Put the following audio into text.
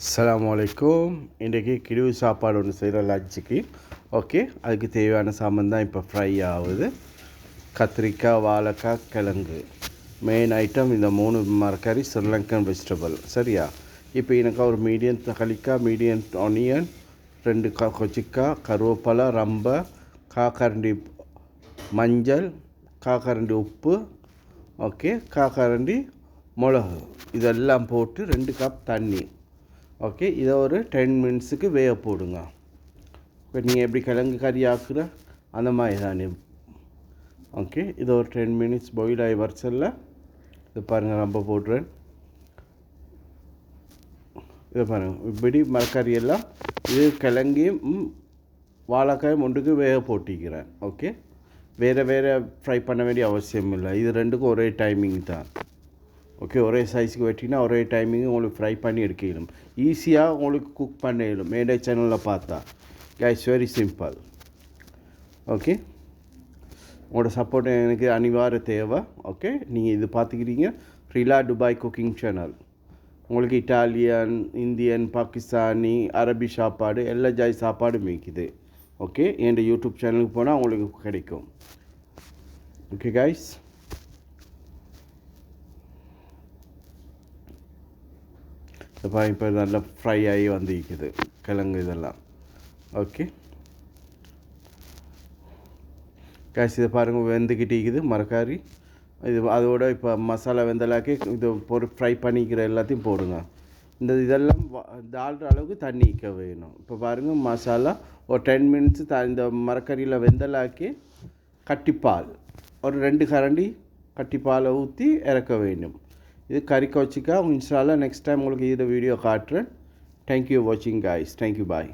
அஸ்ஸலாமு அலைக்கும். இன்றைக்கி கிழவு சாப்பாடு ஒன்று செய்கிறோம் லஞ்சுக்கு. ஓகே, அதுக்கு தேவையான சாமான் தான் இப்போ ஃப்ரை ஆகுது. கத்திரிக்காய், வாழைக்காய், கிழங்கு மெயின் ஐட்டம். இந்த 3 மரக்கறி ஸ்ரீலங்கன் வெஜிடபிள். சரியா? இப்போ எனக்கு ஒரு மீடியம் தக்காளிக்காய், மீடியம் ஆனியன், 2 கொச்சிக்காய், கருவேப்பிலை, ரம்பை, காக்கரண்டி மஞ்சள், காக்கரண்டி உப்பு, ஓகே, காக்கரண்டி மிளகு, இதெல்லாம் போட்டு 2 கப் தண்ணி. ஓகே, இதை ஒரு 10 மினிட்ஸுக்கு வேக போடுங்க. இப்போ நீங்கள் எப்படி கிழங்கு கறி ஆக்குற அந்த மாதிரி தானே. ஓகே, இதை ஒரு 10 மினிட்ஸ் பாயில் ஆகி வரிசல்ல. இது பாருங்கள், ரொம்ப போடுறேன். இதை பாருங்கள், இப்படி மரக்கறி எல்லாம் இது கிழங்கையும் வாழைக்காயும் ஒன்றுக்கு வேக போட்டிக்கிறேன். ஓகே, வேறு ஃப்ரை பண்ண வேண்டிய அவசியம் இல்லை. இது ரெண்டுக்கும் ஒரே டைமிங் தான். ஓகே, ஒரே சைஸுக்கு வெட்டினா ஒரே டைமிங்கு உங்களுக்கு ஃப்ரை பண்ணி எடுக்கணும். ஈஸியாக உங்களுக்கு குக் பண்ணிடணும் மேடே சேனலில் பார்த்தா. Guys, very simple. ஓகே, உங்களோட சப்போர்ட் எனக்கு அனிவார்ய தேவை. ஓகே, நீங்கள் இது பார்த்துக்கிறீங்க ரிலா துபாய் குக்கிங் சேனல். உங்களுக்கு இட்டாலியன், இந்தியன், பாகிஸ்தானி, அரபி சாப்பாடு எல்லா ஜாய் சாப்பாடும் மேய்க்குது. ஓகே, என் யூடியூப் சேனலுக்கு போனால் உங்களுக்கு கிடைக்கும். ஓகே கைஸ், இப்போ நல்லா ஃப்ரை ஆகி வந்துக்குது கிழங்கு இதெல்லாம். ஓகே காய்ச்சி இதை பாருங்கள், வெந்துக்கிட்டிக்குது மரக்காரி. இது அதோட இப்போ மசாலா வெந்தலாக்கி இது ஃப்ரை பண்ணிக்கிற எல்லாத்தையும் போடுங்க. இதெல்லாம் தாழ்கிற அளவுக்கு தண்ணிக்க வேணும். இப்போ பாருங்கள், மசாலா ஒரு 10 மினிட்ஸ் இந்த மரக்கறியில் வெந்தலாக்கி கட்டிப்பால் ஒரு 2 கரண்டி கட்டிப்பாலை ஊற்றி இறக்க வேண்டும். இது கறி கொச்சிக்கா. இன்ஷா அல்லாஹ் நெக்ஸ்ட் டைம் உங்களுக்கு இதில் வீடியோ காட்டுறேன். தேங்க்யூ வாட்சிங் கைஸ். தேங்க்யூ, பாய்.